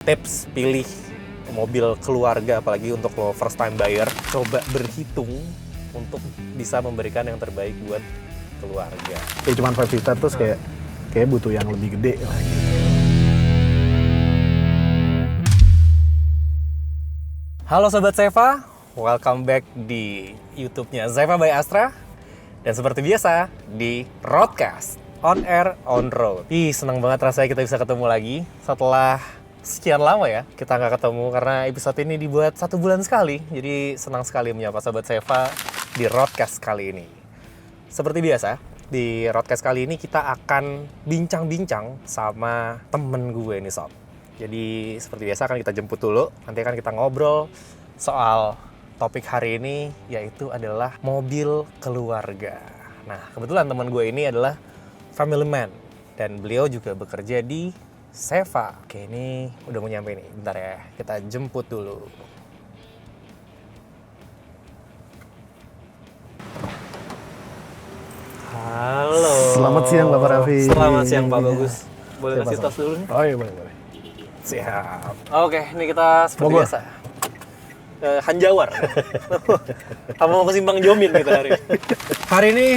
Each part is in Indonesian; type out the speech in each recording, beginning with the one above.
Tips pilih mobil keluarga, apalagi untuk lo first time buyer, coba berhitung untuk bisa memberikan yang terbaik buat keluarga. Kayak cuman 5 seater terus kayak butuh yang lebih gede lah gitu. Halo Sobat Seva, welcome back di YouTube-nya Seva by Astra. Dan seperti biasa, di Roadcast, on air, on road. Senang banget rasanya kita bisa ketemu lagi setelah sekian lama ya kita nggak ketemu, karena episode ini dibuat 1 bulan sekali. Jadi senang sekali menyapa Sobat Seva di Roadcast kali ini. Seperti biasa, di Roadcast kali ini kita akan bincang-bincang sama temen gue nih Sob. Jadi seperti biasa akan kita jemput dulu, nanti akan kita ngobrol soal topik hari ini, yaitu adalah mobil keluarga. Nah, kebetulan teman gue ini adalah family man, dan beliau juga bekerja di Seva. Oke, ini udah mau nyampe nih, bentar ya, kita jemput dulu. Halo. Selamat siang Bapak Raffi. Selamat siang Pak Bagus. Boleh kasih tas dulu nih? Oh iya boleh. Siap. Oke, ini kita seperti biasa. Hanjawar. Apa mau ke Simpang Jomin kita hari ini? Hari ini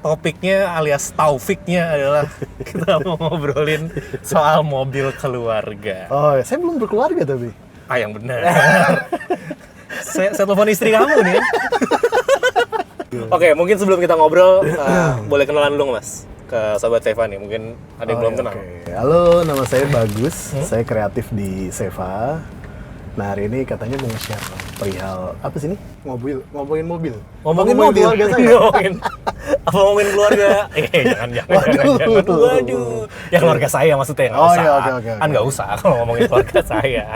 topiknya alias taufiknya adalah kita mau ngobrolin soal mobil keluarga. Oh, saya belum berkeluarga tapi. Yang benar. saya telepon istri kamu nih. Oke, mungkin sebelum kita ngobrol, boleh kenalan dulu Mas ke Sobat Seva nih, mungkin ada yang belum kenal. Halo, nama saya Bagus, saya kreatif di Seva. Nah, hari ini katanya mau nge-share perihal apa sih ini? Ngomongin mobil. Ngomongin mobil. Keluarga saya. Ngomongin keluarga. Jangan. Waduh. Ya keluarga saya maksudnya, nggak usah. Iya, oke. Kan nggak usah kalau ngomongin keluarga saya.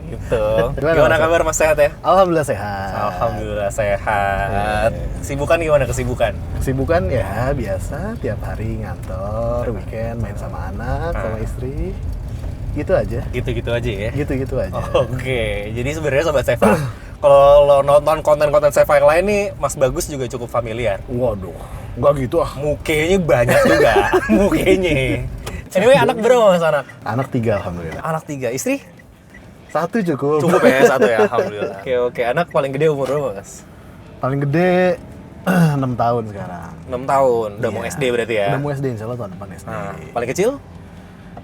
Gitu. Gimana kabar Mas, sehat ya? Alhamdulillah sehat. Alhamdulillah sehat. Kesibukan gimana kesibukan? Kesibukan ya biasa, tiap hari ngantor, weekend main sama anak, sama istri. Gitu aja. Gitu-gitu aja ya? Gitu-gitu aja. Oke, jadi sebenarnya Sobat Seva, kalau lo nonton konten-konten Seva yang lain nih, Mas Bagus juga cukup familiar. Waduh, nggak gitu ah. Mukanya banyak juga, mukanya. Anyway, anak berapa Mas anak? Anak 3 alhamdulillah. Anak 3, istri? 1 cukup. Cukup ya, 1 ya, alhamdulillah. Oke, anak paling gede umur berapa Mas? Paling gede 6 tahun sekarang. 6 tahun, udah mau SD berarti ya? Udah mau SD, insya Allah tahun depan SD. Nah, paling kecil?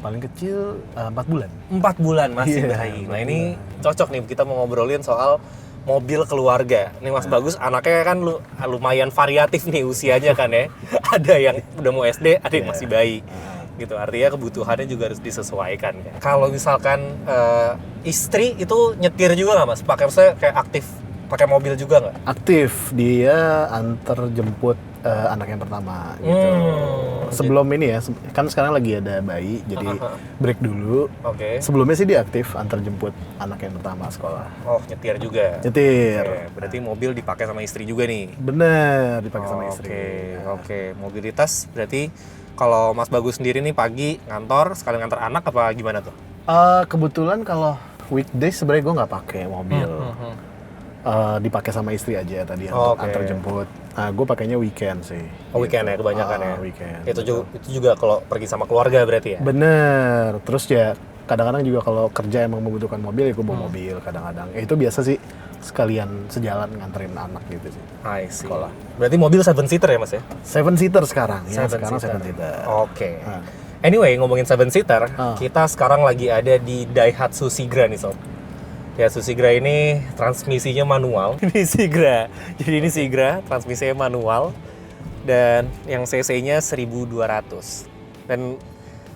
Paling kecil 4 bulan. 4 bulan, masih bayi. Nah ini cocok nih, kita mau ngobrolin soal mobil keluarga. Nih Mas Bagus, anaknya kan lumayan variatif nih usianya kan ya. Ada yang udah mau SD, ada yang masih bayi. Gitu, artinya kebutuhannya juga harus disesuaikan kan. Kalau misalkan istri itu nyetir juga nggak Mas? Maksudnya kayak aktif pakai mobil juga nggak? Aktif, dia antar jemput anak yang pertama gitu. Sebelum ini ya, kan sekarang lagi ada bayi, jadi break dulu. Oke. Sebelumnya sih dia aktif antar jemput anak yang pertama sekolah. Oh, nyetir juga. Nyetir. Oke, berarti mobil dipakai sama istri juga nih. Bener, dipakai sama istri. Oke. Mobilitas berarti kalau Mas Bagus sendiri nih pagi ngantor, sekali ngantar anak apa gimana tuh? Kebetulan kalau weekdays sebenarnya gue nggak pakai mobil. Dipakai sama istri aja tadi untuk antar jemput. Gue pakainya weekend sih. Oh, weekend ya kebanyakan ya. Weekend. Itu juga kalau pergi sama keluarga berarti ya. Bener. Terus ya kadang-kadang juga kalau kerja emang membutuhkan mobil ya gue bawa mobil kadang-kadang. Itu biasa sih sekalian sejalan nganterin anak gitu sih. I see. Sekolah. Berarti mobil 7 seater ya Mas ya? 7 seater sekarang. Sekarang 7 seater. Oke. Anyway, ngomongin 7 seater, kita sekarang lagi ada di Daihatsu Sigra nih Sob. Daihatsu Sigra ini transmisinya manual. Ini Sigra. Jadi ini Sigra, transmisinya manual. Dan yang cc-nya 1200. Dan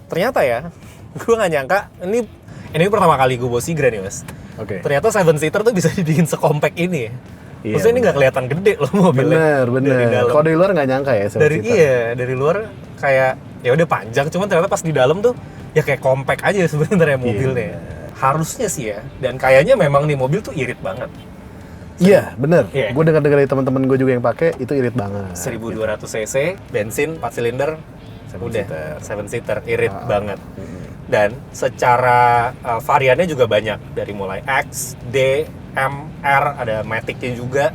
ternyata ya, gue nggak nyangka, ini pertama kali gue bawa Sigra nih Mas. Oke. Ternyata 7 seater tuh bisa dibikin sekompak ini ya. Iya, maksudnya ini nggak kelihatan gede loh mobilnya. Bener. Kalau dari luar nggak nyangka ya 7 seater. Dari luar kayak ya udah panjang, cuman ternyata pas di dalam tuh ya kayak compact aja sebenarnya mobilnya. Harusnya sih ya, dan kayaknya memang nih mobil tuh irit banget. Iya, bener. Yeah. Gue dengar dari teman-teman gue juga yang pakai itu irit banget. 1200 cc, bensin 4 silinder, udah 7 seater, irit banget. Dan secara variannya juga banyak, dari mulai X, D, M, R, ada Matic-nya juga.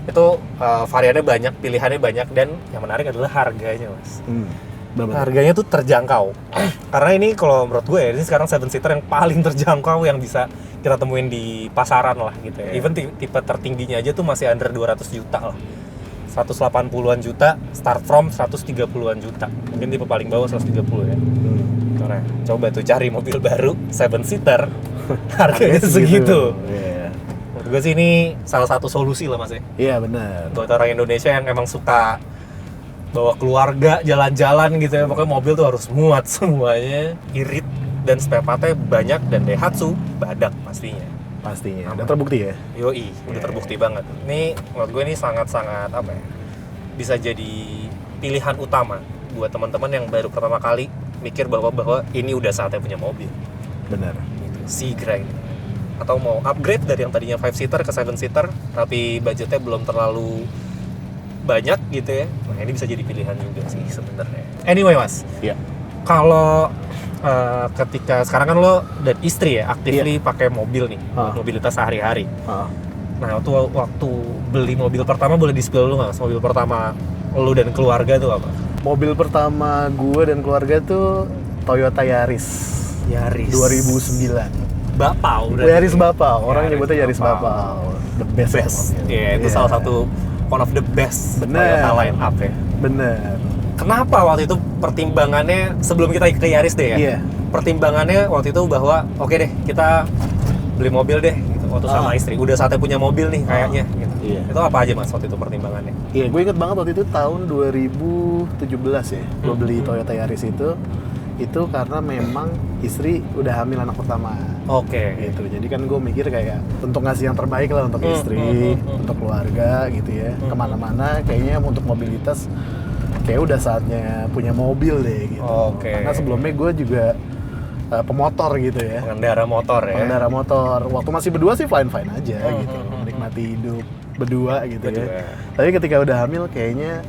Itu variannya banyak, pilihannya banyak, dan yang menarik adalah harganya Mas. Berapa? Harganya tuh terjangkau. Karena ini kalau menurut gue ya, ini sekarang 7-seater yang paling terjangkau yang bisa kita temuin di pasaran lah gitu ya. Even tipe tertingginya aja tuh masih under 200 juta lah. 180-an juta, start from 130-an juta. Mungkin tipe paling bawah 130 ya. Karena coba tuh cari mobil baru 7-seater harganya segitu. Iya. Menurut gue sih ini salah satu solusi lah Mas ya. Iya benar. Buat orang Indonesia yang emang suka bawa keluarga jalan-jalan gitu ya, pokoknya mobil tuh harus muat semuanya, irit, dan spare partnya banyak, dan Daihatsu badak pastinya. Pastinya. Udah terbukti ya? Yoi, udah terbukti banget. Ini menurut gue ini sangat-sangat apa ya, bisa jadi pilihan utama buat teman-teman yang baru pertama kali mikir bahwa ini udah saatnya punya mobil. Benar. Segera ini. Atau mau upgrade dari yang tadinya 5-seater ke 7-seater, tapi budgetnya belum terlalu banyak gitu ya. Nah, ini bisa jadi pilihan juga sih sebenarnya. Anyway, Mas. Iya. Kalau ketika sekarang kan lo dan istri ya actively pakai mobil nih, buat mobilitas sehari-hari. Nah, waktu beli mobil pertama boleh di-spill lu nggak? Mobil pertama lo dan keluarga tuh apa? Mobil pertama gue dan keluarga tuh Toyota Yaris. Yaris 2009. Bapau udah. Yaris Bapau. Orang nyebutnya Yaris Bapau. The best. Iya, itu salah satu one of the best Bener. Toyota line up ya. Bener. Kenapa waktu itu pertimbangannya sebelum kita ke Yaris deh ya? Iya. Pertimbangannya waktu itu bahwa oke deh kita beli mobil deh gitu, waktu sama istri. Udah saatnya punya mobil nih kayaknya gitu. Iya. Itu apa aja Mas waktu itu pertimbangannya? Iya, gue inget banget waktu itu tahun 2017 ya. Gue beli Toyota Yaris itu karena memang istri udah hamil anak pertama. Oke. Gitu. Jadi kan gue mikir kayak untuk ngasih yang terbaik lah untuk istri, untuk keluarga gitu ya. Kemana-mana kayaknya untuk mobilitas kayak udah saatnya punya mobil deh gitu. Oke. Karena sebelumnya gue juga pemotor gitu ya. Pengendara motor ya. Pengendara motor. Waktu masih berdua sih fine-fine aja gitu. Menikmati hidup berdua gitu ya. Tapi ketika udah hamil kayaknya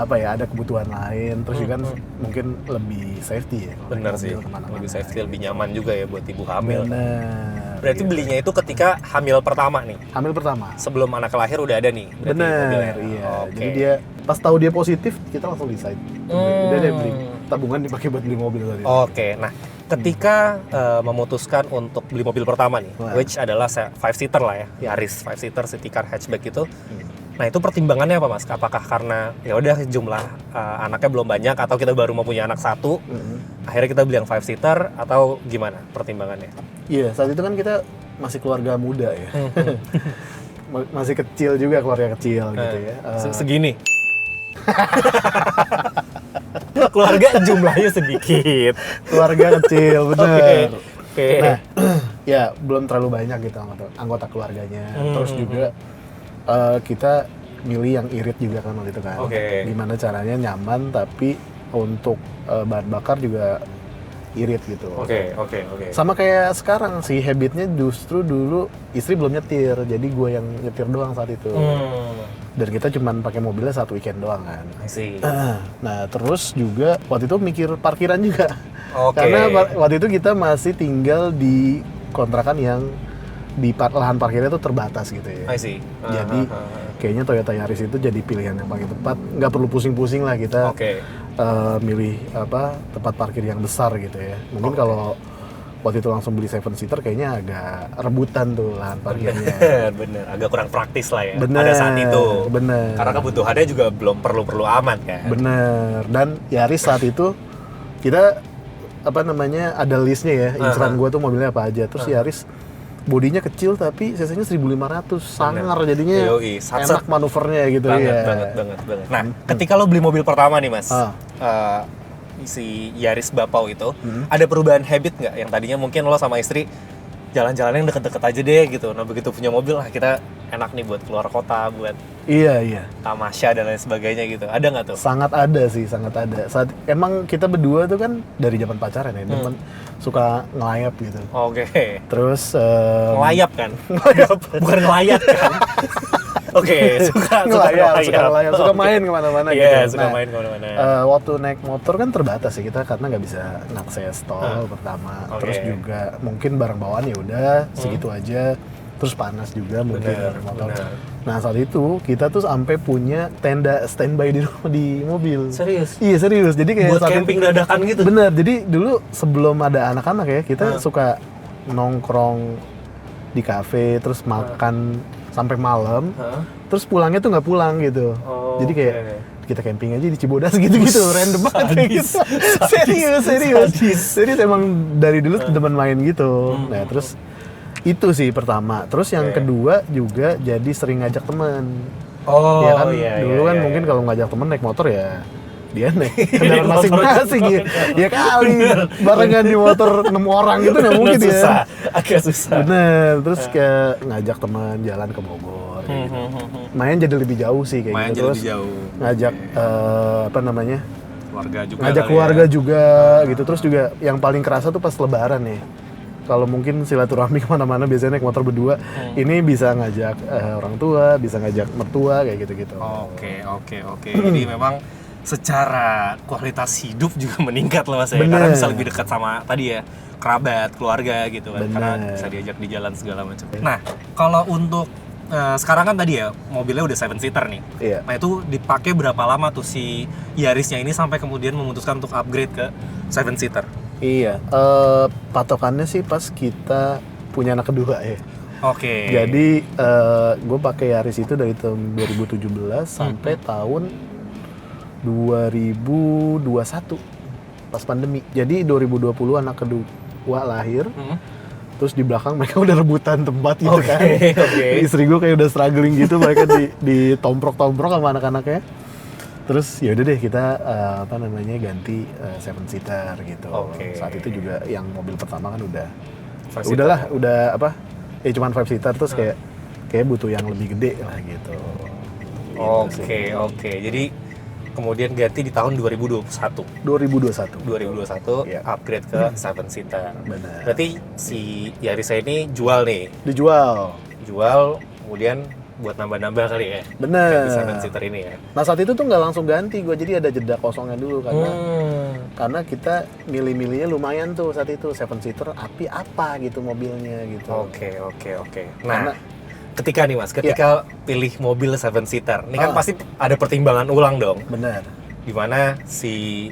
ada kebutuhan lain, terus juga kan mungkin lebih safety ya. Benar sih. Lebih safety, lebih nyaman juga ya buat ibu hamil. Bener. Berarti belinya itu ketika hamil pertama nih. Hamil pertama. Sebelum anak lahir udah ada nih. Bener, iya. Jadi dia pas tahu dia positif, kita langsung decide. Udah deh beli tabungan dipakai buat beli mobil tadi. Oke, nah ketika memutuskan untuk beli mobil pertama nih, which adalah 5-seater lah ya, Yaris 5-seater city car hatchback itu. Nah itu pertimbangannya apa Mas? Apakah karena ya udah jumlah anaknya belum banyak atau kita baru mau punya anak satu, akhirnya kita beli yang 5-seater atau gimana pertimbangannya? Iya, saat itu kan kita masih keluarga muda ya, masih kecil juga, keluarga kecil gitu ya. Segini. Keluarga jumlahnya sedikit. Keluarga kecil, bener. Oke. Nah, ya belum terlalu banyak gitu anggota keluarganya. Terus juga kita milih yang irit juga kan waktu itu kan. Gimana caranya nyaman tapi untuk bahan bakar juga irit gitu. Oke. Sama kayak sekarang sih, habitnya justru dulu istri belum nyetir, jadi gue yang nyetir doang saat itu. Dan kita cuman pakai mobilnya satu weekend doang kan. Nah terus juga waktu itu mikir parkiran juga. Karena waktu itu kita masih tinggal di kontrakan yang di lahan parkirnya tuh terbatas gitu ya. Jadi kayaknya Toyota Yaris itu jadi pilihan yang paling tepat. Nggak perlu pusing-pusing lah kita milih tempat parkir yang besar gitu ya. Mungkin kalau waktu itu langsung beli 7-seater kayaknya agak rebutan tuh lahan parkirnya. Bener, agak kurang praktis lah ya. Bener, pada saat itu. Bener. Karena kebutuhannya juga belum perlu amat kan. Bener. Dan Yaris saat itu kita ada listnya ya, inceran gue tuh mobilnya apa aja. Terus Yaris bodinya kecil tapi cc-nya 1500, sangar jadinya. Enak manuvernya gitu banget. Nah, ketika lo beli mobil pertama nih Mas, si Yaris Bapau itu, ada perubahan habit nggak? Yang tadinya mungkin lo sama istri jalan-jalan yang deket-deket aja deh gitu. Nah begitu punya mobil lah kita enak nih buat keluar kota, buat tamasya dan lain sebagainya gitu. Ada nggak tuh? Sangat ada sih, sangat ada. Emang kita berdua tuh kan dari zaman pacaran ya, temen suka ngelayap gitu. Terus ngelayap kan? Bukan ngelayap kan? Suka ngelayap, suka main kemana-mana gitu. Iya, suka main kemana-mana. Waktu naik motor kan terbatas ya kita karena nggak bisa ngakses tol pertama. Terus juga mungkin barang bawaan ya udah segitu aja. Terus panas juga mungkin motor. Nah saat itu kita tuh sampai punya tenda standby di mobil. Serius? Iya serius. Jadi kayak buat camping dadakan gitu? Bener. Jadi dulu sebelum ada anak-anak ya, kita suka nongkrong di kafe, terus makan sampai malam. Terus pulangnya tuh nggak pulang gitu. Jadi kayak kita camping aja di Cibodas gitu-gitu, random banget kayak gitu. Serius emang dari dulu demen main gitu. Nah terus itu sih pertama. Terus yang kedua juga jadi sering ngajak teman. Ya kan dulu kan mungkin kalau ngajak teman naik motor ya dia naik kendaraan masing-masing ya. Ya kali barengan di motor 6 orang gitu nggak mungkin ya. Agak susah. Bener. Terus kayak ngajak teman jalan ke Bogor. Gitu. Main jadi lebih jauh sih kayak gitu. Terus ngajak apa namanya? Keluarga juga. Ngajak keluarga juga gitu. Terus juga yang paling kerasa tuh pas Lebaran nih. Kalau mungkin silaturahmi kemana-mana biasanya naik motor berdua, ini bisa ngajak orang tua, bisa ngajak mertua kayak gitu-gitu. Oke. Jadi memang secara kualitas hidup juga meningkat loh Mas ya. Karena bisa lebih dekat sama tadi ya kerabat, keluarga gitu kan. Karena bisa diajak di jalan segala macam. Nah, kalau untuk sekarang kan tadi ya mobilnya udah 7-seater nih. Iya. Nah itu dipakai berapa lama tuh si Yarisnya ini sampai kemudian memutuskan untuk upgrade ke 7-seater? Iya, patokannya sih pas kita punya anak kedua ya. Oke. Jadi gue pakai Yaris itu dari tahun 2017 sampai tahun 2021 pas pandemi. Jadi 2020 anak kedua lahir. Terus di belakang mereka udah rebutan tempat gitu kan. Istri gue kayak udah struggling gitu, mereka di tomprok-tomprok sama anak-anaknya. Terus ya udah deh kita ganti 7-seater gitu. Saat itu juga yang mobil pertama kan udah cuman 5-seater terus kayak butuh yang lebih gede lah gitu. Oke. Jadi kemudian ganti di tahun 2021. 2021 upgrade ke 7-seater. Benar. Berarti si Yaris ini jual nih. Dijual, kemudian buat nambah-nambah kali ya. Bener. Ganti 7-seater ini ya. Nah saat itu tuh nggak langsung ganti gue, jadi ada jeda kosongnya dulu karena kita milih-milihnya lumayan tuh saat itu 7-seater apa gitu mobilnya gitu. Oke. Nah, ketika nih Mas, pilih mobil 7-seater, ini kan pasti ada pertimbangan ulang dong. Bener. Dimana si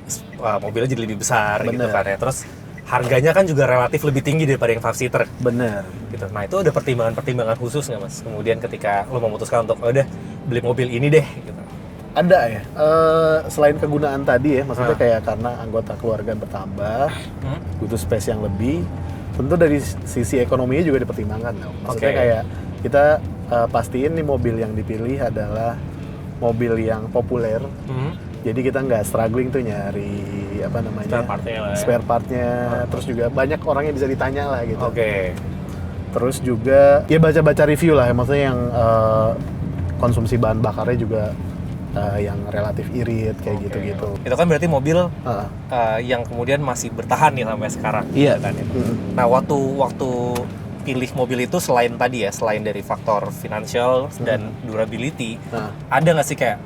mobilnya jadi lebih besar gitu kan ya. Terus harganya kan juga relatif lebih tinggi daripada yang 5-seater. Bener. Gitu. Nah itu ada pertimbangan khusus nggak Mas? Kemudian ketika lo memutuskan untuk udah beli mobil ini deh gitu. Ada ya, selain kegunaan tadi ya, maksudnya kayak karena anggota keluarga bertambah, butuh space yang lebih, tentu dari sisi ekonominya juga dipertimbangkan dong. Maksudnya kayak kita pastiin nih mobil yang dipilih adalah mobil yang populer. Jadi kita nggak struggling tuh nyari spare partnya, terus juga banyak orang yang bisa ditanya lah gitu. Terus juga ya baca-baca review lah, maksudnya yang konsumsi bahan bakarnya juga yang relatif irit kayak gitu-gitu. Itu kan berarti mobil yang kemudian masih bertahan nih sampai sekarang. Iya kan. Nah waktu pilih mobil itu selain dari faktor financial dan durability, ada nggak sih kayak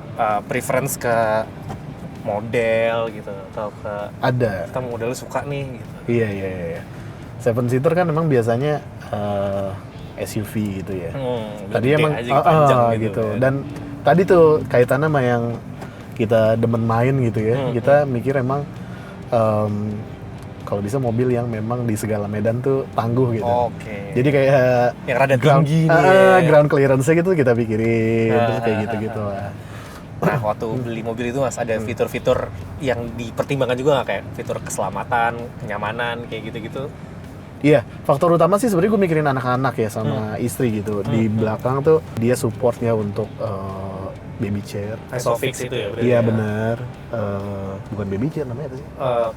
preference ke model gitu atau ke kita model suka nih gitu? Iya. 7-seater kan memang biasanya SUV gitu ya. Tadi emang gitu. Dan tadi tuh kaitannya sama yang kita demen main gitu ya. Kita mikir emang kalau bisa mobil yang memang di segala medan tuh tangguh gitu. Jadi kayak yang rada tinggi ground clearance-nya gitu kita pikirin, terus kayak gitu-gitu lah. Nah, waktu beli mobil itu Mas, ada fitur-fitur yang dipertimbangkan juga nggak, kayak fitur keselamatan, kenyamanan, kayak gitu-gitu? Iya, faktor utama sih sebenarnya gue mikirin anak-anak ya sama istri gitu. Di belakang tuh dia supportnya untuk baby chair. Isofix itu ya? Iya benar. Bukan baby chair namanya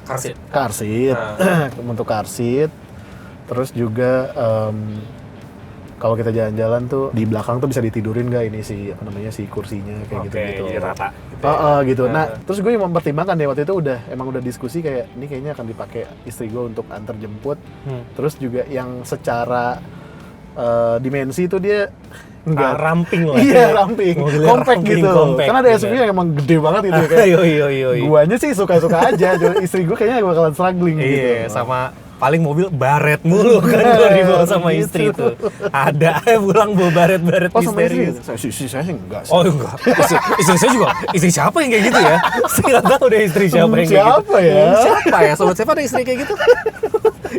apa sih? Car seat. Untuk car seat. Terus juga kalau kita jalan-jalan tuh di belakang tuh bisa ditidurin nggak ini si kursinya kayak gitu-gitu. Jadi rata. Gitu. Nah, terus gue yang mempertimbangkan ya waktu itu emang udah diskusi kayak ini kayaknya akan dipakai istri gue untuk antar jemput. Terus juga yang secara dimensi itu dia enggak ramping lah. Iya, ramping. Compact gitu. Karena ada SUV yang emang gede banget gitu kayak. Iya. Guanya sih suka-suka aja, istri gue kayaknya bakalan struggling gitu. Iya, sama paling mobil baret mulu kan kalau dibawa sama istri tuh. Ada pulang bawa baret-baret misterius. Saya sih enggak sih. Oh enggak, istri saya juga, istri siapa yang kayak gitu ya? Saya nggak tahu deh istri siapa yang kayak gitu. Siapa ya? Siapa ya, sobat Seva ada istri kayak gitu?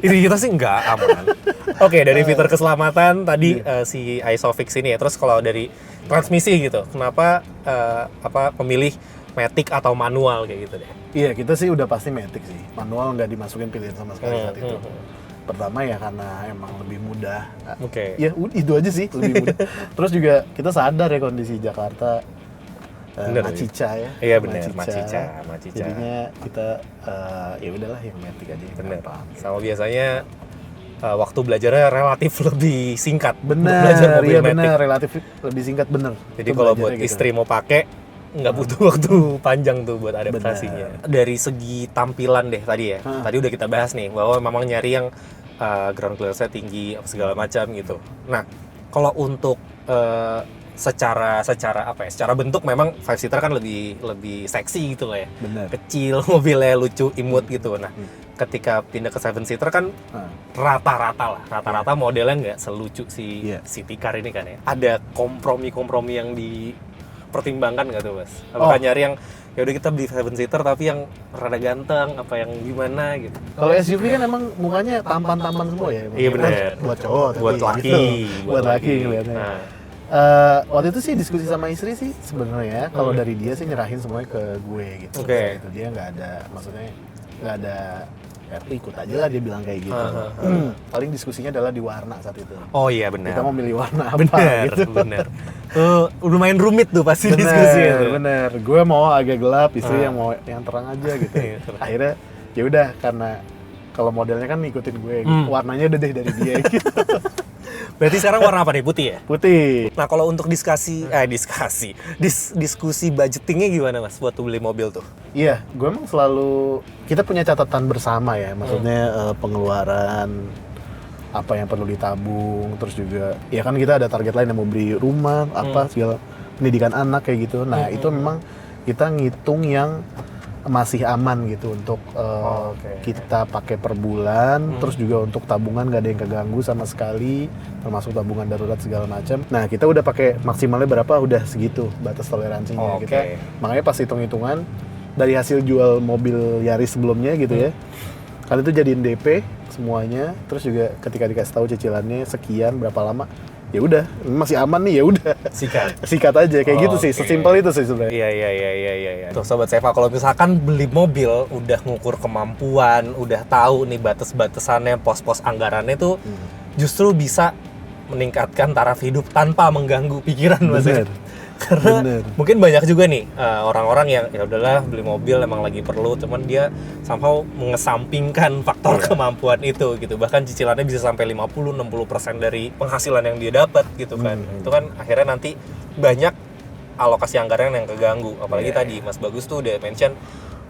Istri kita sih enggak, aman. Oke, dari fitur keselamatan tadi si Isofix ini ya, terus kalau dari transmisi gitu, kenapa pemilih matic atau manual kayak gitu deh? Iya, kita sih udah pasti matic sih. Manual nggak dimasukin pilihan sama sekali saat itu. Pertama ya karena emang lebih mudah. Oke. Ya itu aja sih, lebih mudah. Terus juga kita sadar ya kondisi Jakarta Macica ya. Iya benar, Macica. Jadinya kita ya udahlah yang matic aja yang Bener. gampang. Sama biasanya waktu belajarnya relatif lebih singkat. Bener, Belajar mobil iya matic. bener, relatif lebih singkat bener. Jadi Itu kalau belajarnya buat gitu. istri mau pakai nggak butuh waktu panjang tuh buat adaptasinya. Dari segi tampilan deh tadi ya. Tadi udah kita bahas nih bahwa memang nyari yang ground clearance-nya tinggi apa segala macam gitu. Nah, kalau untuk secara bentuk memang five seater kan lebih seksi gitu lah ya. Bener. Kecil, mobilnya lucu, imut gitu. Nah, ketika pindah ke seven seater kan rata-rata modelnya nggak selucu si city car ini kan ya. Ada kompromi-kompromi yang dipertimbangkan nggak tuh Mas? Apakah nyari yang ya udah kita beli seven seater tapi yang rada ganteng apa yang gimana gitu? Kalau SUV kan emang mukanya tampan-tampan semua ya. Iya benar. Buat cowok, Buat tapi laki, gitu. Buat laki ngeliatnya. Nah. Waktu itu sih diskusi sama istri sih sebenarnya kalau dari dia sih nyerahin semuanya ke gue gitu. Oke. Gitu. Dia nggak ada, maksudnya nggak ada ya ikut aja lah dia bilang kayak gitu. Paling diskusinya adalah di warna saat itu. Oh iya benar. Kita mau milih warna apa Bener, gitu. bener. Lumayan rumit tuh pasti diskusi itu. Bener. Gue mau agak gelap, istri yang mau yang terang aja gitu. Iya, terang. Akhirnya ya udah karena kalau modelnya kan ngikutin gue, gitu. Warnanya udah deh dari dia gitu. Berarti sekarang warna apa nih? Putih ya? Putih. Nah kalau untuk diskusi budgetingnya gimana Mas buat beli mobil tuh? Iya, gue emang selalu kita punya catatan bersama ya, maksudnya pengeluaran apa yang perlu ditabung, terus juga ya kan kita ada target lain yang mau beli rumah, apa segala pendidikan anak kayak gitu. Nah itu memang kita ngitung yang masih aman gitu untuk kita pakai per bulan, terus juga untuk tabungan nggak ada yang keganggu sama sekali, termasuk tabungan darurat segala macam. Nah kita udah pakai maksimalnya berapa, udah segitu batas toleransinya kita. Makanya pas hitung-hitungan dari hasil jual mobil Yaris sebelumnya gitu ya, kali itu jadiin DP semuanya, terus juga ketika dikasih tahu cicilannya sekian berapa lama, ya udah masih aman nih, ya udah sikat aja kayak gitu sih, sesimpel itu sih sebenarnya. Iya. Tuh sobat Seva, kalau misalkan beli mobil udah ngukur kemampuan, udah tahu nih batas-batasannya, pos-pos anggarannya tuh justru bisa meningkatkan taraf hidup tanpa mengganggu pikiran Mas. Karena mungkin banyak juga nih orang-orang yang ya udahlah beli mobil emang lagi perlu, cuman dia somehow mengesampingkan faktor kemampuan itu gitu. Bahkan cicilannya bisa sampai 50-60% dari penghasilan yang dia dapat gitu kan. Itu kan akhirnya nanti banyak alokasi anggaran yang keganggu. Apalagi tadi Mas Bagus tuh udah mention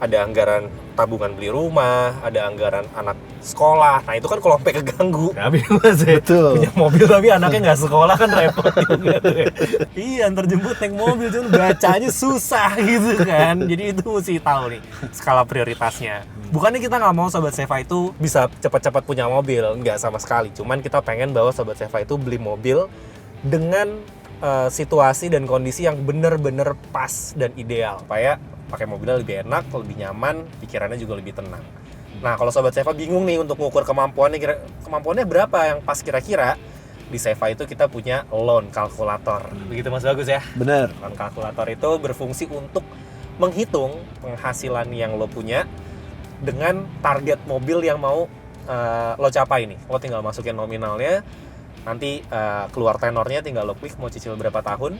ada anggaran tabungan beli rumah, ada anggaran anak sekolah. Nah itu kan kalau sampai keganggu, Betul. punya mobil tapi anaknya nggak sekolah kan repot juga tuh ya. Iya, antar jemput naik mobil cuman bacanya susah gitu kan. Jadi itu mesti tahu nih skala prioritasnya. Bukannya kita nggak mau Sobat Seva itu bisa cepat-cepat punya mobil, nggak sama sekali. Cuman kita pengen bahwa Sobat Seva itu beli mobil dengan situasi dan kondisi yang benar-benar pas dan ideal, supaya pakai mobilnya lebih enak, lebih nyaman, pikirannya juga lebih tenang. Nah, kalau Sobat Seva bingung nih untuk mengukur kemampuannya berapa yang pas kira-kira, di Seva itu kita punya loan kalkulator. Begitu Mas Bagus ya? Bener. Loan kalkulator itu berfungsi untuk menghitung penghasilan yang lo punya dengan target mobil yang mau lo capai nih. Lo tinggal masukin nominalnya, nanti keluar tenornya tinggal lo klik mau cicil berapa tahun,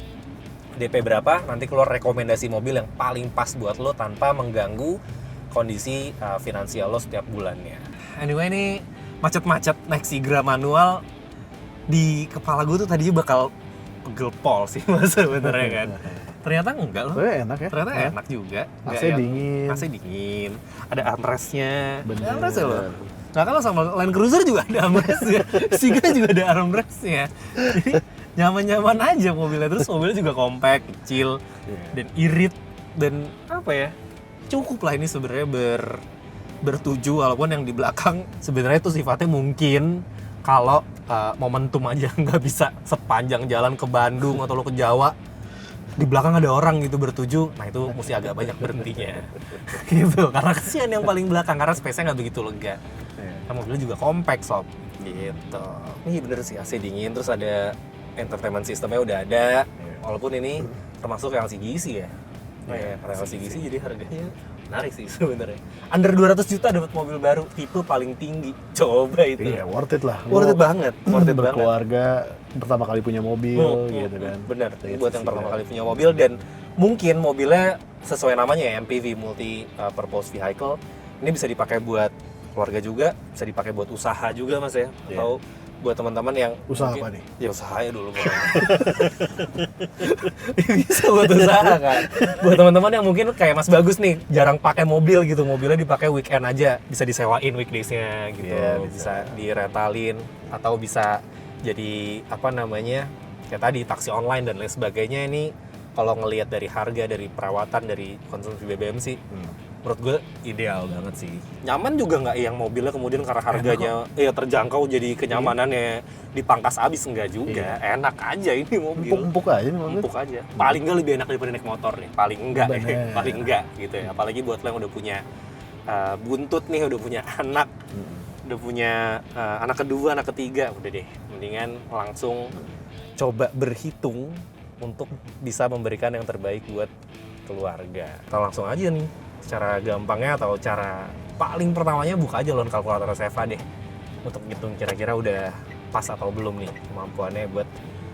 DP berapa, nanti keluar rekomendasi mobil yang paling pas buat lo tanpa mengganggu kondisi finansial lo setiap bulannya. Anyway, ini macet-macet naik Sigra manual di kepala gue tuh tadinya bakal pegel pol sih Mas sebenarnya kan. Ternyata enggak loh. Enak ya. Ternyata enak juga. AC dingin. AC dingin. Ada armrestnya. Bener. Ada armrestnya loh. Nah kalau sama Land Cruiser juga ada armrestnya. Sigra juga ada armrestnya. Jadi nyaman-nyaman aja mobilnya. Terus mobilnya juga compact, kecil, dan irit, dan apa ya, cukup lah ini sebenarnya bertuju, walaupun yang di belakang sebenarnya itu sifatnya mungkin kalau momentum aja nggak bisa sepanjang jalan ke Bandung atau lo ke Jawa, di belakang ada orang gitu bertuju, nah itu mesti agak banyak berhentinya gitu, karena kesian yang paling belakang karena space-nya nggak begitu lega. Nah, mobilnya juga compact sob gitu. Ini bener sih AC dingin, terus ada entertainment sistemnya udah ada, walaupun ini termasuk LCGC ya. Oh ya, karena LCGC jadi harganya menarik sih sebenarnya. Under 200 juta dapat mobil baru tipe paling tinggi. Coba itu. Iya, worth it lah. Worth it banget. Worth it banget. Berkeluarga, pertama kali punya mobil gitu kan. Bener. Buat yang pertama kali punya mobil dan mungkin mobilnya sesuai namanya ya, MPV, multi purpose vehicle. Ini bisa dipakai buat keluarga juga, bisa dipakai buat usaha juga Mas ya. Atau buat teman-teman yang usaha mungkin, apa nih? Ya usahanya dulu bisa buat usaha kan. Buat teman-teman yang mungkin kayak Mas Bagus nih, jarang pakai mobil gitu, mobilnya dipakai weekend aja, bisa disewain weekdays-nya gitu, bisa direntalin atau bisa jadi apa namanya, kayak tadi taksi online dan lain sebagainya. Ini kalau ngelihat dari harga, dari perawatan, dari konsumsi BBM sih menurut gue ideal banget sih. Nyaman juga nggak yang mobilnya kemudian karena harganya terjangkau jadi kenyamanannya dipangkas habis, enggak juga. Enak aja ini mobil. Empuk aja nih mobil. Empuk aja. Paling nggak lebih enak daripada naik motor nih. Paling enggak ya. Paling enggak gitu ya. Apalagi buat lo yang udah punya buntut nih, udah punya anak. Udah punya anak kedua, anak ketiga, udah deh. Mendingan langsung coba berhitung untuk bisa memberikan yang terbaik buat keluarga. Kita langsung aja nih. Cara gampangnya atau cara paling pertamanya buka aja loan kalkulator Seva deh untuk ngitung kira-kira udah pas atau belum nih kemampuannya buat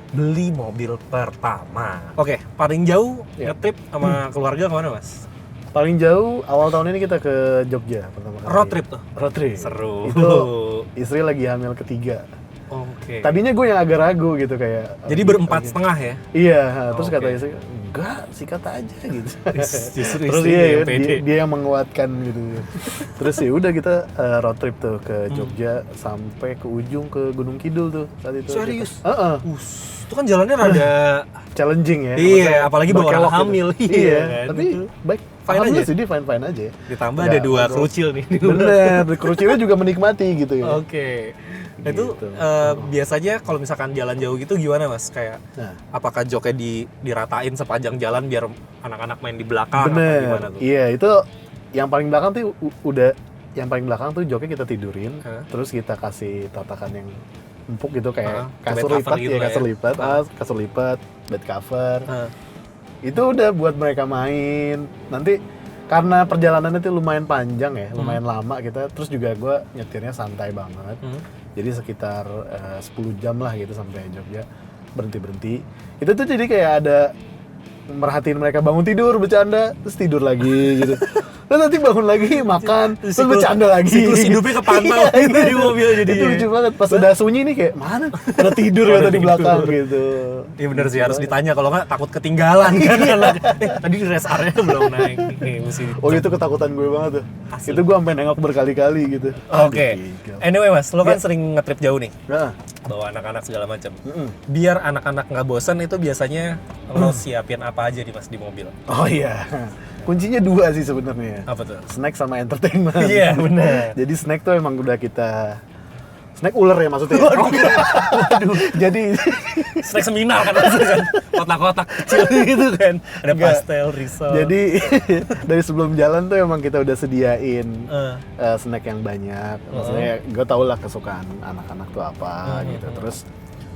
beli mobil pertama. Oke, paling jauh ngetrip sama keluarga kemana Mas? Paling jauh awal tahun ini kita ke Jogja pertama kali. Road trip tuh? Road trip. Seru. Itu istri lagi hamil ketiga. Oke. Tadinya gue yang agak ragu gitu kayak. Jadi berempat setengah ya? Iya, terus kata istri, enggak, sikat aja gitu. Justru terus dia yang menguatkan gitu. Terus ya udah kita road trip tuh ke Jogja sampai ke ujung ke Gunung Kidul tuh saat itu. Serius? Kita. Itu kan jalannya rada challenging ya. Iya, apalagi bawa orang hamil. Gitu. Iya, kan? Tapi baik. Fine aja sih, dia fine aja. Ditambah ada dua kerucil nih. Bener, kerucilnya juga menikmati gitu ya. Oke. Itu biasanya kalau misalkan jalan jauh gitu gimana Mas? Kayak apakah joknya diratain sepanjang jalan biar anak-anak main di belakang? Bener. Apa gimana tuh? Iya, itu yang paling belakang tuh yang paling belakang tuh joknya kita tidurin, terus kita kasih tatakan yang empuk gitu kayak kasur lipat gitu ya, kasur lipat, bed cover. Itu udah buat mereka main. Nanti karena perjalanannya itu lumayan panjang ya, lumayan lama kita, terus juga gue nyetirnya santai banget. Jadi sekitar 10 jam lah gitu sampai Jogja, berhenti-berhenti. Itu tuh jadi kayak ada merhatiin mereka bangun tidur, bercanda, terus tidur lagi gitu. Terus nanti bangun lagi, makan, terus bercanda lagi. Siklus hidupnya kepantau gitu di mobil jadi. Itu lucu banget, pas udah sunyi nih kayak, mana? Udah tidur ya tadi belakang gitu. Iya bener sih, harus ditanya, kalau nggak takut ketinggalan kan. Tadi di rest area belum naik. Oh itu ketakutan gue banget tuh. Asli. Itu gue sampai nengok berkali-kali gitu. Oke. Anyway Mas, lo kan sering ngetrip jauh nih. Nah. Bawa anak-anak segala macam. Biar anak-anak nggak bosan, itu biasanya lo siapin apa aja nih Mas di mobil? Oh iya. Kuncinya 2 sih sebenarnya. Apa tuh? Snack sama entertainment. Iya benar. Jadi snack tuh emang udah kita snack ular ya maksudnya. Waduh. Jadi snack seminar kan maksudnya kan. Kotak-kotak kecil gitu kan. Ada pastel, risol. Jadi dari sebelum jalan tuh emang kita udah sediain snack yang banyak. Maksudnya gue tau lah kesukaan anak-anak tuh apa gitu. Terus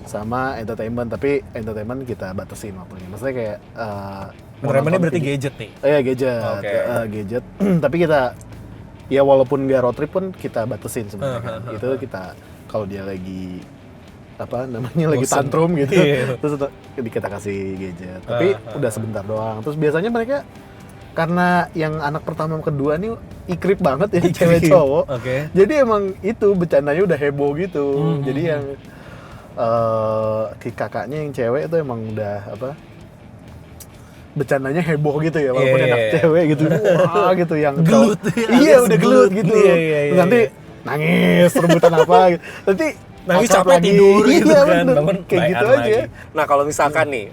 sama entertainment, tapi entertainment kita batasin waktunya. Maksudnya kayak entertainmentnya berarti gadget nih? Iya gadget, gadget. Tapi kita, ya walaupun nggak road trip pun kita batasin sebenarnya. Itu kita, kalau dia lagi apa namanya lagi tantrum gitu, terus kita kasih gadget. Tapi udah sebentar doang. Terus biasanya mereka karena yang anak pertama kedua nih ikrip banget ya cewek cowok. Jadi emang itu bercandanya udah heboh gitu. Jadi yang kakaknya yang cewek itu emang udah apa? Bercandanya heboh gitu ya, walaupun anak cewek gitu, wah gitu yang gelut, iya udah gelut gitu, nanti nangis rebutan apa, gitu. Nanti nangis capek tidur gitu kan, bangun kayak gitu aja. Nah kalau misalkan nih,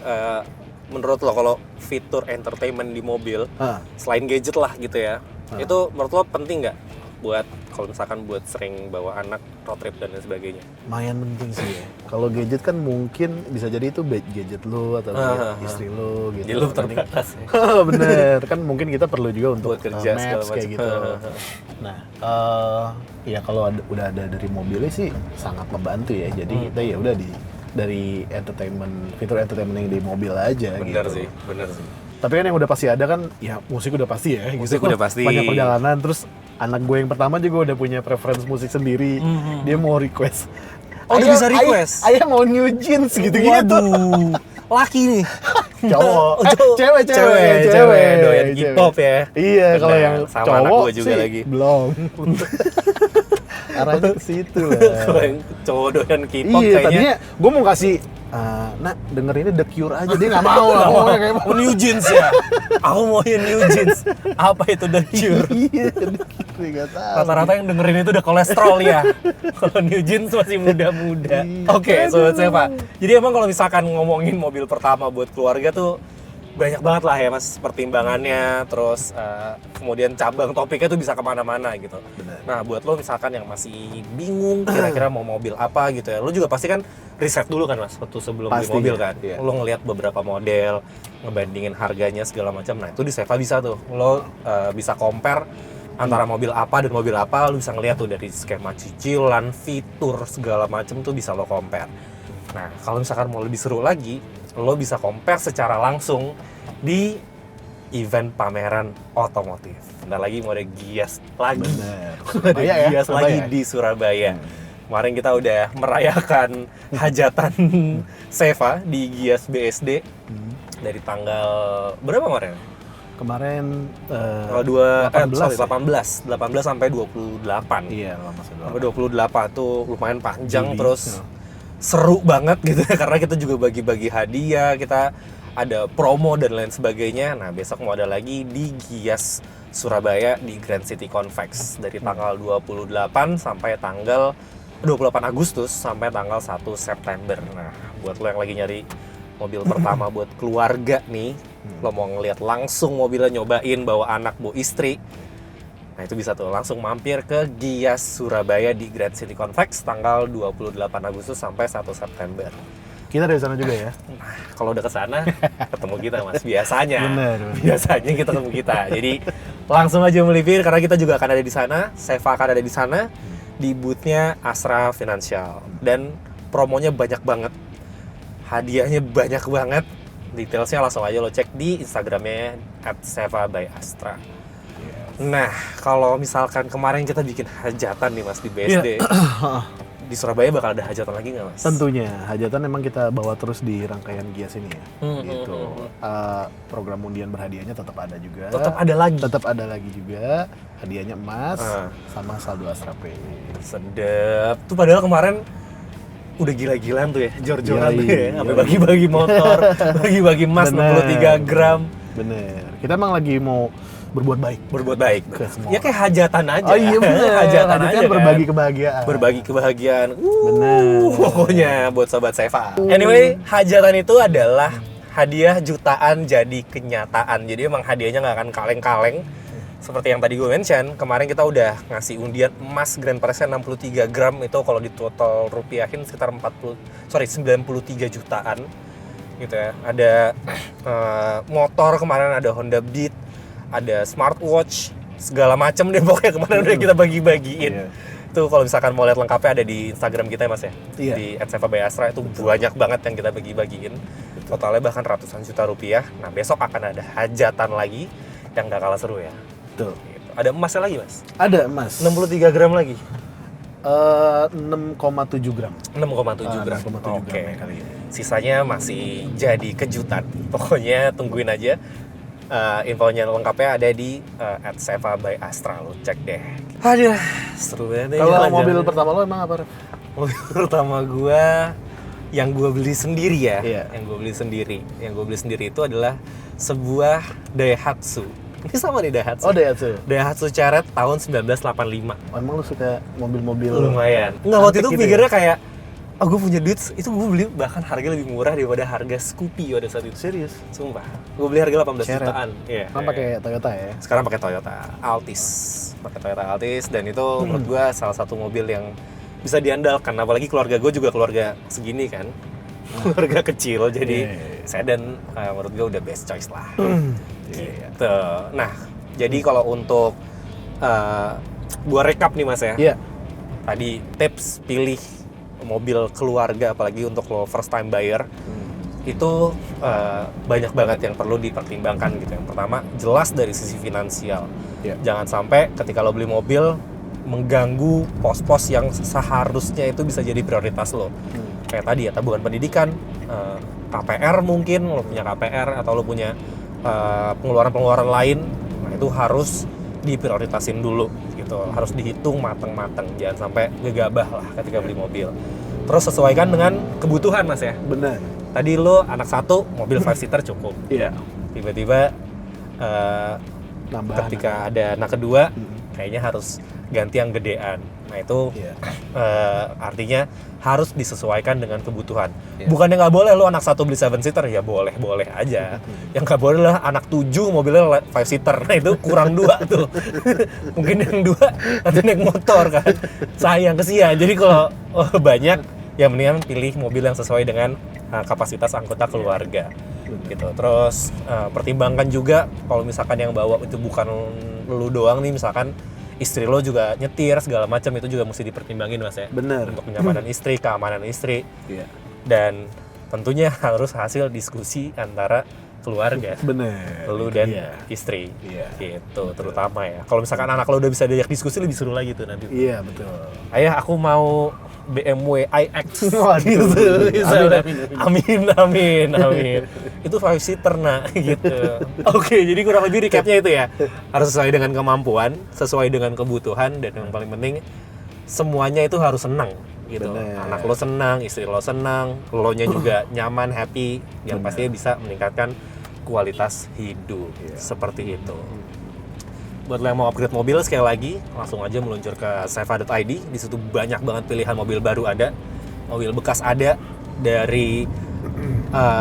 menurut lo kalau fitur entertainment di mobil, selain gadget lah gitu ya, itu menurut lo penting nggak buat kalau misalkan buat sering bawa anak road trip dan lain sebagainya? Lumayan penting sih ya. Kalau gadget kan mungkin bisa jadi itu gadget lo atau gadget istri lo gitu. Jadi lu terbatas ya? Bener, kan mungkin kita perlu juga untuk Buat kerja segala maps kayak macam. gitu. Nah, ya kalau udah ada dari mobilnya sih sangat membantu ya. Jadi kita ya udah dari fitur entertainment yang di mobil aja Bener gitu. sih, bener sih. Tapi kan yang udah pasti ada kan, ya musik udah pasti ya. Musik gitu. udah pasti. Banyak perjalanan, terus anak gue yang pertama juga udah punya preference musik sendiri. Dia mau request. Oh, udah bisa request? Ayah mau new jeans gitu-gitu. Waduh, laki nih. Cowok. Oh, cewek. Doyan hip hop ya. Iya, kalau Benar, yang sama cowok anak gue juga sih lagi. belum. Arahnya ke situ lah. Kalau yang cowok doyan K-pop Iya, kayaknya tadinya gue mau kasih nak dengerin ini The Cure aja, dia nggak mau lah, mau kayak mau new jeans ya. Aku mau yang new jeans. Apa itu The Cure? iya, The Cure nggak tahu. Rata-rata yang dengerin itu udah kolesterol ya. Kalau new jeans masih muda-muda. Oke, sobat saya Pak. Jadi emang kalau misalkan ngomongin mobil pertama buat keluarga tuh banyak banget lah ya mas pertimbangannya, terus kemudian cabang topiknya tuh bisa kemana-mana gitu. Benar. Nah buat lo misalkan yang masih bingung kira-kira mau mobil apa gitu ya, lo juga pasti kan riset dulu kan mas waktu sebelum beli Pastinya, mobil kan. iya. Lo ngelihat beberapa model, ngebandingin harganya segala macam. Nah itu di Seva bisa tuh, lo bisa compare antara mobil apa dan mobil apa, lo bisa ngeliat tuh dari skema cicilan, fitur segala macam tuh bisa lo compare. Nah kalau misalkan mau lebih seru lagi, lo bisa compare secara langsung di event pameran otomotif. Bentar lagi mau ada Gias lagi. Bener. Ada Surabaya ya, Gias lagi Surabaya. di Surabaya. Kemarin kita udah merayakan hajatan Seva di Gias BSD dari tanggal berapa kemarin? Kemarin Tanggal 18 sampai 28. Iya, lama sudah. Sampai 28 tuh lumayan panjang. Juli, Terus ya. seru banget gitu ya, karena kita juga bagi-bagi hadiah, kita ada promo dan lain sebagainya. Nah besok mau ada lagi di Gias Surabaya di Grand City Convex dari tanggal 28 sampai tanggal 28 Agustus sampai tanggal 1 September. Nah buat lo yang lagi nyari mobil pertama buat keluarga nih, lo mau ngeliat langsung mobilnya, nyobain, bawa anak, bawa istri, nah itu bisa tuh langsung mampir ke Gias Surabaya di Grand City Convex tanggal 28 Agustus sampai 1 September. Kita dari sana juga ya. Nah, kalau udah ke sana ketemu kita Mas, biasanya. Bener. Biasanya kita ketemu kita. Jadi langsung aja melipir karena kita juga akan ada di sana, Seva akan ada di sana di booth-nya Astra Financial, dan promonya banyak banget. Hadiahnya banyak banget. Detailsnya langsung aja lo cek di Instagramnya @seva_by_astra. Nah, kalau misalkan kemarin kita bikin hajatan nih Mas di BSD, di Surabaya bakal ada hajatan lagi nggak Mas? Tentunya, hajatan memang kita bawa terus di rangkaian Gias ini ya. Gitu. Program undian berhadiahnya tetap ada juga. Tetap ada lagi. Tetap ada lagi juga. Hadiahnya emas sama saldo Astra Pay. Sedep. Tuh padahal kemarin udah gila-gilaan tuh ya, jor-joran tuh ya. Sampai Yoi. bagi-bagi motor, bagi-bagi emas Bener. 63 gram. Bener. Kita emang lagi mau berbuat baik. Berbuat baik. Ke semua Ya kayak hajatan aja. Oh iya bener. Hajatan aja kan. berbagi kebahagiaan. Berbagi kebahagiaan. Bener. Pokoknya buat sobat Seva. Anyway, hajatan itu adalah hadiah jutaan jadi kenyataan. Jadi emang hadiahnya nggak akan kaleng-kaleng. Seperti yang tadi gue mention, kemarin kita udah ngasih undian emas grand prize 63 gram, itu kalau di total rupiahin sekitar 93 jutaan gitu ya. Ada motor kemarin, ada Honda Beat, ada smartwatch, segala macem deh pokoknya kemarin udah kita bagi-bagiin. Iya. Itu kalau misalkan mau lihat lengkapnya ada di Instagram kita ya Mas ya. Iya. Di @seva_by_astra itu banyak banget yang kita bagi-bagiin. Totalnya bahkan ratusan juta rupiah. Nah, besok akan ada hajatan lagi yang gak kalah seru ya. Tuh. Gitu. Ada emasnya lagi Mas? Ada emas. 63 gram lagi? 6,7 gram. 6,7 gram. 6,7 Oke. gram ya kali ini. Sisanya masih jadi kejutan. Pokoknya tungguin aja. Infonya lengkapnya ada di @seva_by_astra, lo cek deh. Aduh, seru banget. Kalau mobil pertama lo emang apa? Ref? Mobil pertama gua yang gua beli sendiri ya. Iya. Yang gua beli sendiri. Yang gua beli sendiri itu adalah sebuah Daihatsu. Ini sama nih Daihatsu. Oh Daihatsu. Daihatsu Charette tahun 1985. Oh, emang lo suka mobil-mobil? Lumayan. Enggak, waktu itu antik gitu pikirnya ya? kayak gue punya duit, itu gue beli bahkan harga lebih murah daripada harga Scoopy pada saat itu. Serius? Sumpah. Gue beli harga 18 Charette. jutaan. Iya. Kan pakai Toyota ya? Sekarang pakai Toyota Altis. pakai Toyota Altis, dan itu menurut gue salah satu mobil yang bisa diandalkan, apalagi keluarga gue juga keluarga segini kan, keluarga kecil, jadi sedan menurut gue udah best choice lah. Gitu. Nah, jadi kalau untuk gue recap nih Mas ya, tadi tips pilih mobil keluarga, apalagi untuk lo first time buyer, itu banyak banget yang perlu dipertimbangkan gitu. Yang pertama, jelas dari sisi finansial. Jangan sampai ketika lo beli mobil mengganggu pos-pos yang seharusnya itu bisa jadi prioritas lo. Kayak tadi ya, tabungan pendidikan, KPR mungkin, lo punya KPR atau lo punya pengeluaran-pengeluaran lain, nah itu harus diprioritasin dulu gitu. Harus dihitung mateng-mateng, jangan sampai gegabah lah ketika beli mobil. Terus sesuaikan dengan kebutuhan Mas ya. Benar. Tadi lo anak satu, mobil 5-seater cukup. Tiba-tiba ketika ada anak kedua, kayaknya harus ganti yang gedean. Nah itu artinya harus disesuaikan dengan kebutuhan. Bukannya nggak boleh lo anak satu beli 7-seater, ya boleh aja. Yang nggak boleh lah anak 7 mobilnya 5-seater. Nah itu kurang 2 tuh. Mungkin yang 2 nanti naik motor kan. Sayang, kesian. Jadi kalau banyak, ya mendingan pilih mobil yang sesuai dengan kapasitas anggota keluarga. Gitu. Terus pertimbangkan juga kalau misalkan yang bawa itu bukan lu doang nih, misalkan istri lo juga nyetir segala macam, itu juga mesti dipertimbangin Mas ya. Bener. Untuk kenyamanan istri, keamanan istri. Dan tentunya harus hasil diskusi antara keluarga. Bener. Lu dan istri. Gitu, terutama ya. Kalau misalkan anak lo udah bisa diajak diskusi, lebih seru lagi tuh nanti. Iya, betul. Ayah, aku mau BMW iX. Waduh. Amin. Itu 5-seater nak gitu. Oke, jadi kurang lebih recapnya itu ya. Harus sesuai dengan kemampuan, sesuai dengan kebutuhan, dan yang paling penting semuanya itu harus senang gitu. Bener. Anak lo senang, istri lo senang, lo nya juga nyaman, happy, yang pastinya bisa meningkatkan kualitas hidup. Seperti itu. Buat lo yang mau upgrade mobil, sekali lagi langsung aja meluncur ke seva.id. Di situ banyak banget pilihan mobil baru ada, mobil bekas ada, dari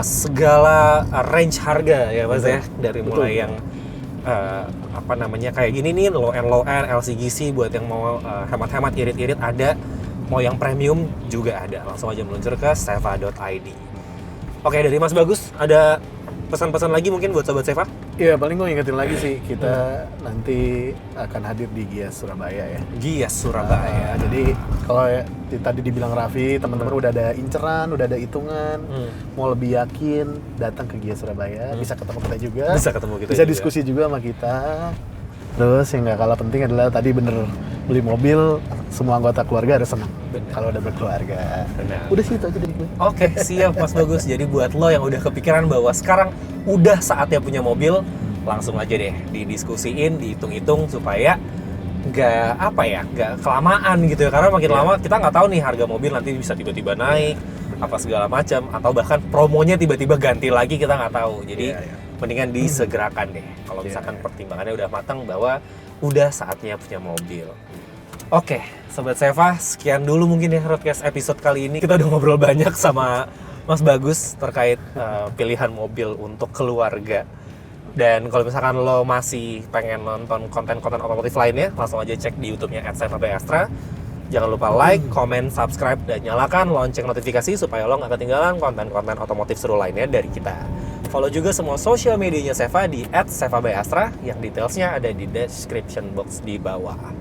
segala range harga ya Mas ya. Dari mulai yang kayak gini nih, low end LCGC buat yang mau hemat-hemat, irit-irit ada, mau yang premium juga ada. Langsung aja meluncur ke seva.id. Oke, dari Mas Bagus ada pesan-pesan lagi mungkin buat sobat Seva? Iya, paling gue ingetin lagi sih, kita nanti akan hadir di Gias Surabaya ya. Gias Surabaya. Jadi kalau tadi dibilang Raffi, teman-teman udah ada inceran, udah ada hitungan, mau lebih yakin datang ke Gias Surabaya, bisa ketemu kita juga. Bisa diskusi juga sama kita. Terus yang nggak kalah penting adalah tadi bener, beli mobil semua anggota keluarga harus senang kalau udah berkeluarga. Udah sih itu aja dari gue. Oke, siap Mas Bagus. Jadi buat lo yang udah kepikiran bahwa sekarang udah saatnya punya mobil, langsung aja deh didiskusiin, dihitung-hitung supaya nggak kelamaan gitu ya. Karena makin lama kita nggak tahu nih harga mobil nanti bisa tiba-tiba naik, apa segala macam, atau bahkan promonya tiba-tiba ganti lagi, kita nggak tahu. Jadi mendingan disegerakan deh kalau misalkan pertimbangannya udah matang bahwa udah saatnya punya mobil. Oke, Sobat Seva, sekian dulu mungkin ya Roadcast episode kali ini. Kita udah ngobrol banyak sama Mas Bagus terkait pilihan mobil untuk keluarga. Dan kalau misalkan lo masih pengen nonton konten-konten otomotif lainnya, langsung aja cek di YouTube-nya @seva_by_astra. Jangan lupa like, comment, subscribe, dan nyalakan lonceng notifikasi supaya lo nggak ketinggalan konten-konten otomotif seru lainnya dari kita. Follow juga semua sosial medianya Seva di @seva_by_astra, yang detailsnya ada di description box di bawah.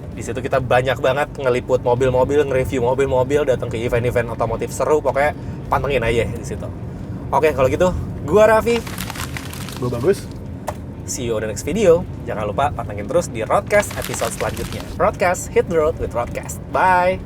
Di situ kita banyak banget ngeliput mobil-mobil, nge-review mobil-mobil, datang ke event-event otomotif seru, pokoknya pantengin aja di situ. Oke, kalau gitu, gua Raffi, gue Bagus. See you on the next video. Jangan lupa pantengin terus di Roadcast episode selanjutnya. Roadcast, hit the road with Roadcast. Bye.